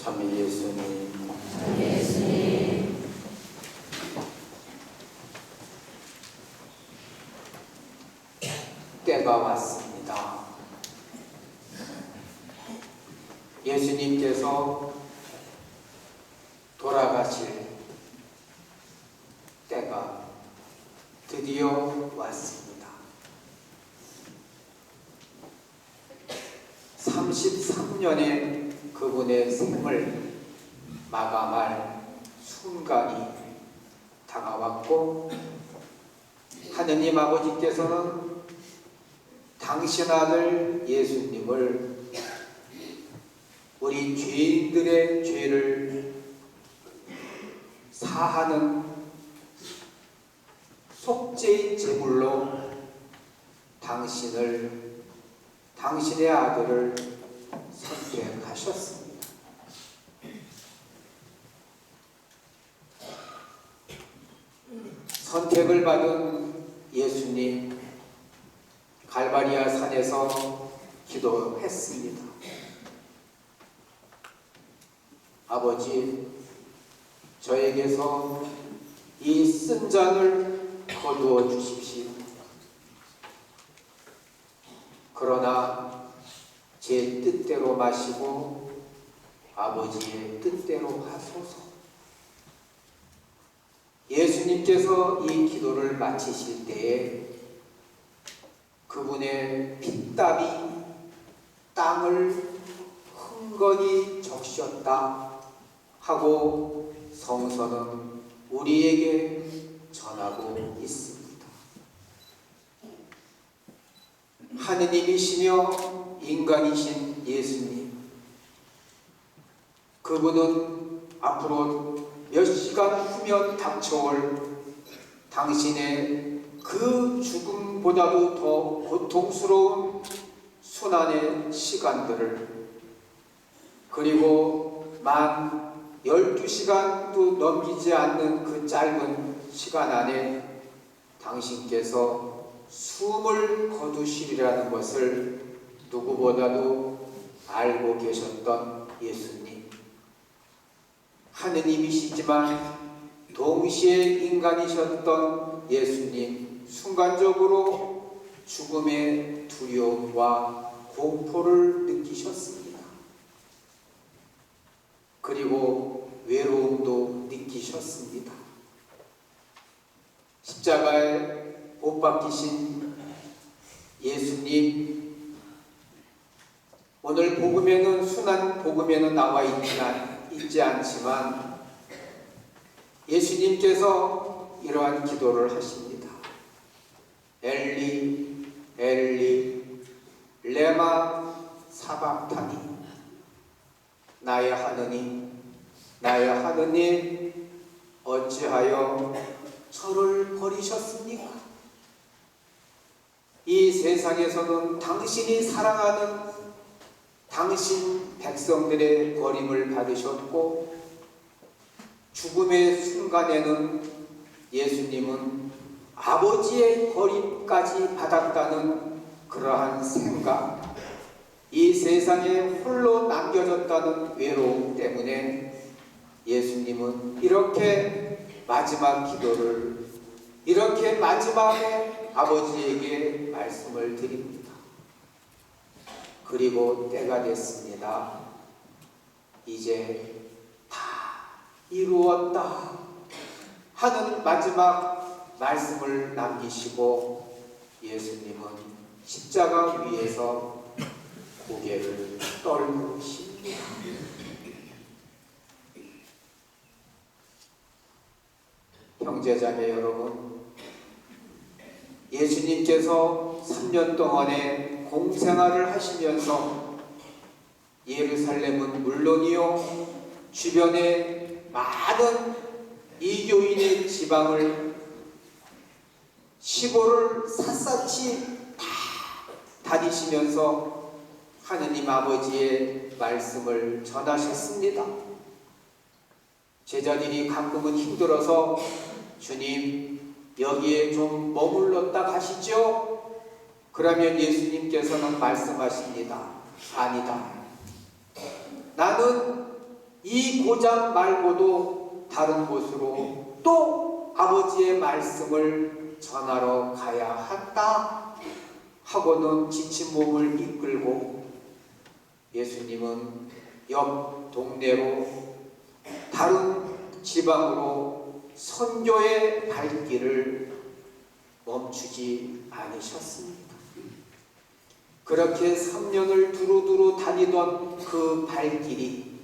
참 예수님, 때가 왔습니다. 예수님께서 돌아가실 때가 드디어 왔습니다. 33년의 그분의 생을 마감할 순간이 다가왔고, 하느님 아버지께서는 당신 아들 예수님을 우리 죄인들의 죄를 사하는 속죄의 제물로 당신의 아들을 선택하셨습니다. 선택을 받은 예수님, 갈바리아 산에서 기도했습니다. 아버지, 저에게서 이 쓴 잔을 거두어 주십시오. 그러나 제 뜻대로 마시고 아버지의 뜻대로 하소서. 예수님께서 이 기도를 마치실 때에 그분의 핏땀이 땅을 흥건히 적셨다 하고 성서는 우리에게 전하고 있습니다. 하느님이시며 인간이신 예수님, 그분은 앞으로 몇 시간 후면 닥쳐올 당신의 그 죽음보다도 더 고통스러운 순환의 시간들을, 그리고 만 12시간도 넘기지 않는 그 짧은 시간 안에 당신께서 숨을 거두시리라는 것을 누구보다도 알고 계셨던 예수님, 하느님이시지만 동시에 인간이셨던 예수님, 순간적으로 죽음의 두려움과 공포를 느끼셨습니다. 그리고 외로움도 느끼셨습니다. 십자가에 못 박히신 예수님, 오늘 복음에는, 순한 복음에는 나와 있지 않지만 예수님께서 이러한 기도를 하십니다. 엘리 엘리 레마 사박타니, 나의 하느님 나의 하느님 어찌하여 저를 버리셨습니까? 이 세상에서는 당신이 사랑하는 당신 백성들의 버림을 받으셨고, 죽음의 순간에는 예수님은 아버지의 버림까지 받았다는 그러한 생각, 이 세상에 홀로 남겨졌다는 외로움 때문에 예수님은 이렇게 마지막 기도를, 이렇게 마지막에 아버지에게 말씀을 드립니다. 그리고 때가 됐습니다. 이제 다 이루었다 하는 마지막 말씀을 남기시고 예수님은 십자가 위에서 고개를 떨구십니다. 형제자매 여러분, 예수님께서 3년 동안의 공생활을 하시면서 예루살렘은 물론이요, 주변의 많은 이교인의 지방을, 시골을 샅샅이 다 다니시면서 하느님 아버지의 말씀을 전하셨습니다. 제자들이 가끔은 힘들어서 주님 여기에 좀 머물렀다 가시죠? 그러면 예수님께서는 말씀하십니다. 아니다. 나는 이 고장 말고도 다른 곳으로 또 아버지의 말씀을 전하러 가야 한다 하고는 지친 몸을 이끌고 예수님은 옆 동네로 다른 지방으로 선교의 발길을 멈추지 않으셨습니다. 그렇게 3년을 두루두루 다니던 그 발길이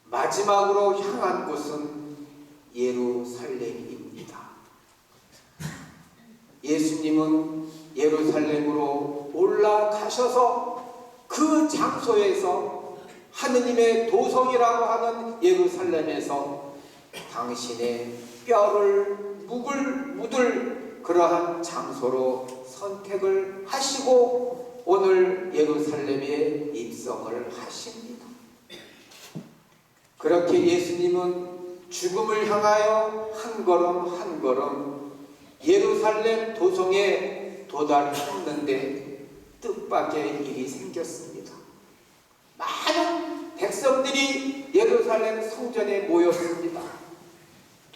마지막으로 향한 곳은 예루살렘입니다. 예수님은 예루살렘으로 올라가셔서 그 장소에서 하느님의 도성이라고 하는 예루살렘에서 당신의 뼈를 묻을 그러한 장소로 선택을 하시고 오늘 예루살렘에 입성을 하십니다. 그렇게 예수님은 죽음을 향하여 한 걸음 한 걸음 예루살렘 도성에 도달했는데 뜻밖의 일이 생겼습니다. 많은 백성들이 예루살렘 성전에 모였습니다.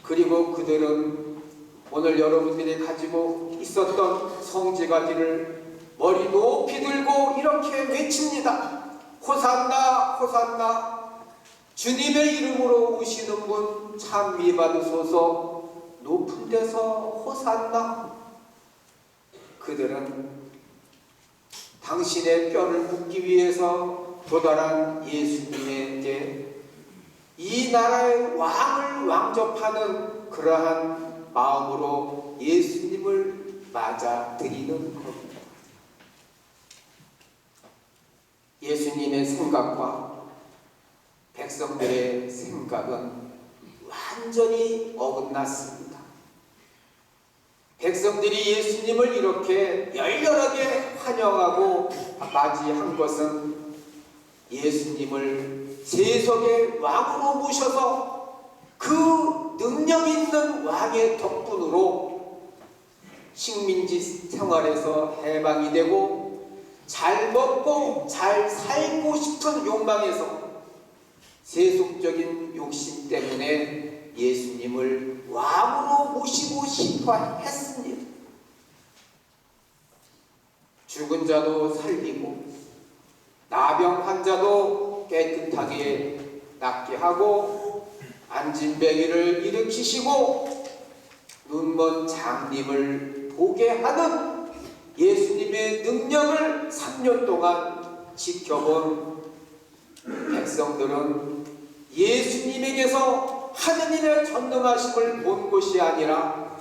그리고 그들은 오늘 여러분들이 가지고 있었던 성지가지를 머리 높이 들고 이렇게 외칩니다. 호산나 호산나, 주님의 이름으로 오시는 분 참 미받으소서, 높은 데서 호산나. 그들은 당신의 뼈를 묻기 위해서 도달한 예수님에게 이 나라의 왕을 왕접하는 그러한 마음으로 예수님을 맞아들이는 겁니다. 예수님의 생각과 백성들의 생각은 완전히 어긋났습니다. 백성들이 예수님을 이렇게 열렬하게 환영하고 맞이한 것은 예수님을 세속의 왕으로 모셔서 그 능력 있는 왕의 덕분으로 식민지 생활에서 해방이 되고 잘 먹고 잘 살고 싶은 욕망에서 세속적인 욕심 때문에 예수님을 왕으로 모시고 싶어 했습니다. 죽은 자도 살리고 나병 환자도 깨끗하게 낫게 하고 안진뱅이를 일으키시고 눈먼 장님을 보게 하는 예수님의 능력을 3년 동안 지켜본 백성들은 예수님에게서 하느님의 전능하심을 본 것이 아니라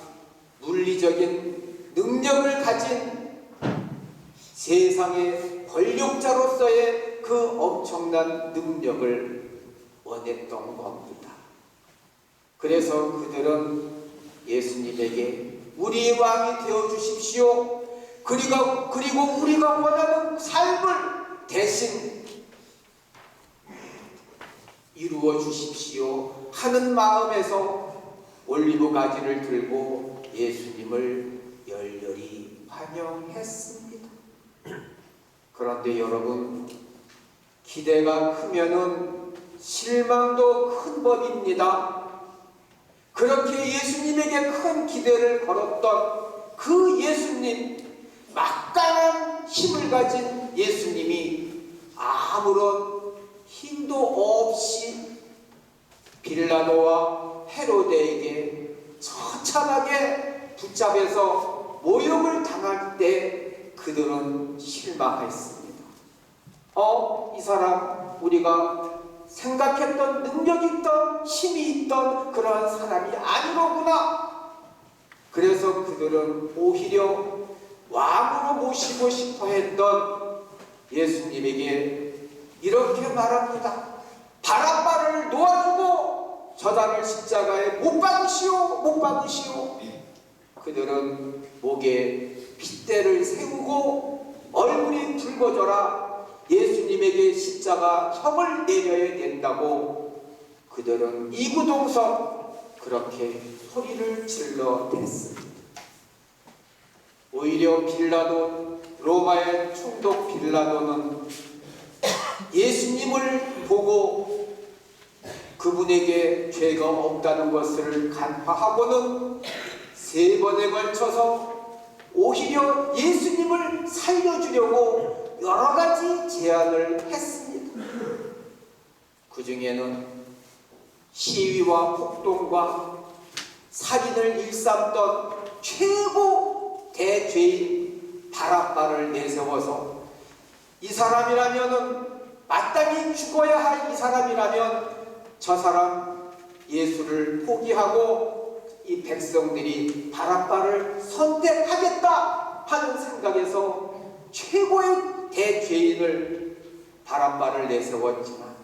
물리적인 능력을 가진 세상의 권력자로서의 그 엄청난 능력을 원했던 겁니다. 그래서 그들은 예수님에게 우리 왕이 되어 주십시오. 그리고 우리가 원하는 삶을 대신 이루어 주십시오 하는 마음에서 올리브 가지를 들고 예수님을 열렬히 환영했습니다. 그런데 여러분, 기대가 크면은 실망도 큰 법입니다. 그렇게 예수님에게 큰 기대를 걸었던 그 예수님, 막강한 힘을 가진 예수님이 아무런 힘도 없이 빌라도와 헤로데에게 처참하게 붙잡혀서 모욕을 당할 때 그들은 실망했습니다. 이 사람 우리가 생각했던 능력이 있던 힘이 있던 그러한 사람이 아니로구나. 그래서 그들은 오히려 왕으로 모시고 싶어 했던 예수님에게 이렇게 말합니다. 바라바를 놓아주고 저자를 십자가에 못 박으시오, 못 박으시오. 그들은 목에 핏대를 세우고 얼굴이 붉어져라 예수님에게 십자가 형을 내려야 된다고 그들은 이구동성 그렇게 소리를 질러댔습니다. 오히려 빌라도, 로마의 총독 빌라도는 예수님을 보고 그분에게 죄가 없다는 것을 간파하고는 3번에 걸쳐서 오히려 예수님을 살려주려고 여러 가지 제안을 했습니다. 그 중에는 시위와 폭동과 살인을 일삼던 최고 대죄인 바라바를 내세워서 이 사람이라면은 마땅히 죽어야 할 이 사람이라면 저 사람 예수를 포기하고 이 백성들이 바라바를 선택하겠다 하는 생각에서 최고의 대죄인을 바라바를 내세웠지만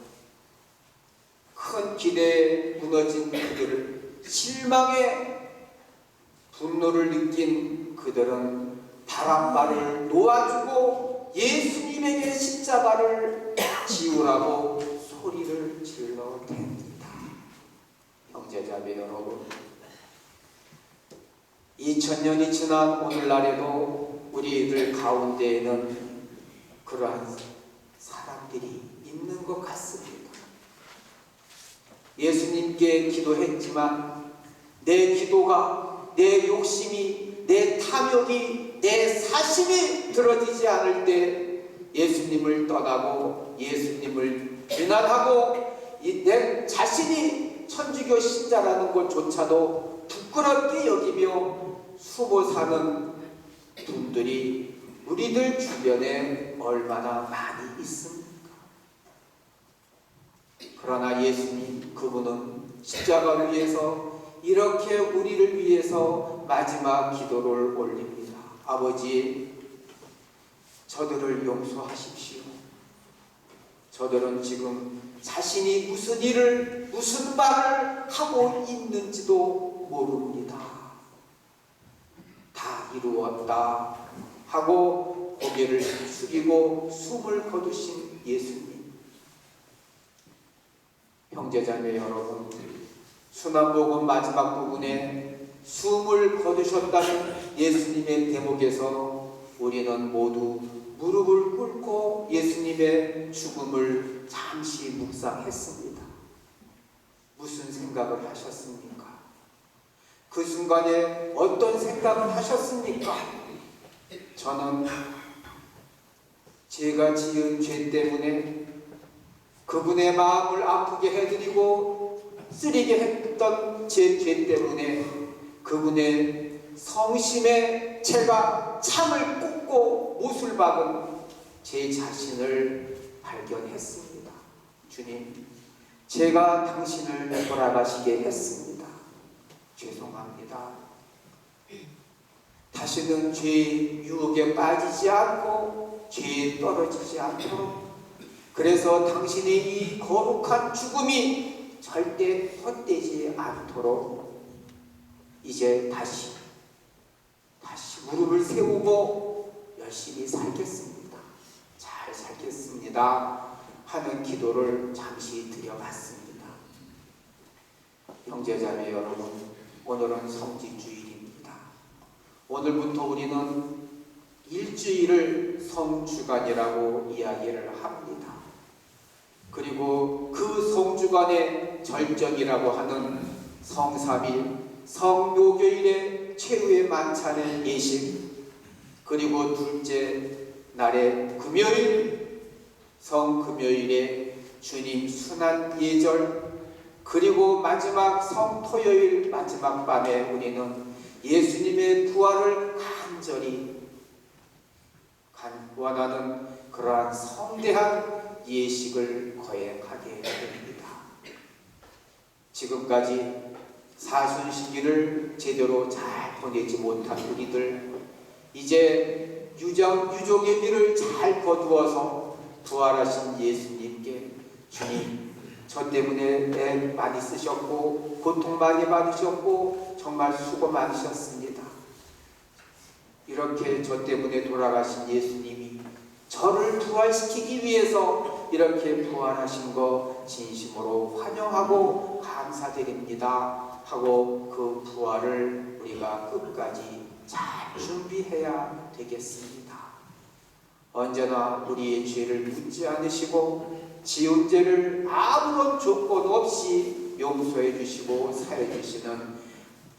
큰 기대에 무너진 그들을 실망의 분노를 느낀 그들은 바라바를 놓아주고 예수님에게 십자가를 지우라고 소리를 질러댑니다. 형제자매 여러분, 2000년이 지난 오늘날에도 우리들 가운데에는 그러한 사람들이 있는 것 같습니다. 예수님께 기도했지만 내 기도가, 내 욕심이, 내 탐욕이, 내 사심이 들어지지 않을 때 예수님을 떠나고 예수님을 비난하고 내 자신이 천주교 신자라는 것조차도 부끄럽게 여기며 숨어 사는 분들이 우리들 주변에 얼마나 많이 있습니까? 그러나 예수님, 그분은 십자가 위에서 이렇게 우리를 위해서 마지막 기도를 올립니다. 아버지, 저들을 용서하십시오. 저들은 지금 자신이 무슨 일을, 무슨 말을 하고 있는지도 모릅니다. 다 이루었다 하고 고개를 숙이고 숨을 거두신 예수님. 형제자매 여러분, 순환복음 마지막 부분에 숨을 거두셨다는 예수님의 대목에서 우리는 모두 무릎을 꿇고 예수님의 죽음을 잠시 묵상했습니다. 무슨 생각을 하셨습니까? 그 순간에 어떤 생각을 하셨습니까? 저는 제가 지은 죄 때문에 그분의 마음을 아프게 해드리고 쓰리게 했던 제 죄 때문에 그분의 성심에 제가 참을 꽂고 못을 박은 제 자신을 발견했습니다. 주님, 제가 당신을 돌아가시게 했습니다. 죄송합니다. 다시는 죄의 유혹에 빠지지 않고 죄에 떨어지지 않도록, 그래서 당신의 이 거룩한 죽음이 절대 헛되지 않도록 이제 다시 무릎을 세우고 열심히 살겠습니다. 잘 살겠습니다 하는 기도를 잠시 드려봤습니다. 형제자매 여러분, 오늘은 성지주일입니다. 오늘부터 우리는 일주일을 성주간이라고 이야기를 합니다. 그리고 그 성주간의 절정이라고 하는 성삼일, 성묘교일의 최후의 만찬의 예식, 그리고 둘째 날의 금요일, 성금요일에 주님 순환 예절, 그리고 마지막 성토요일 마지막 밤에 우리는 예수님의 부활을 간절히 원하는 그러한 성대한 예식을 거행하게 됩니다. 지금까지 사순시기를 제대로 잘 보내지 못한 우리들, 이제 유족의 미를 잘 거두어서 부활하신 예수님께, 주님, 저 때문에 애 많이 쓰셨고 고통 많이 받으셨고 정말 수고 많으셨습니다. 이렇게 저 때문에 돌아가신 예수님이 저를 부활시키기 위해서 이렇게 부활하신 거 진심으로 환영하고 감사드립니다 하고 그 부활을 우리가 끝까지 잘 준비해야 되겠습니다. 언제나 우리의 죄를 묻지 않으시고 지은 죄를 아무런 조건 없이 용서해 주시고 사해 주시는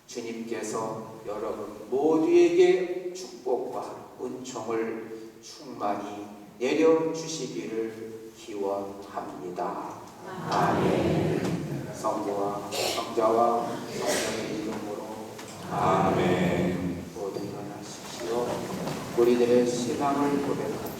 주님께서 여러분 모두에게 축복과 은총을 충만히 내려주시기를 기원합니다. 아멘. 성부와 성자와 성령의 이름으로 아멘. 모두 일어나십시오. 우리들의 신앙을 고백합니다.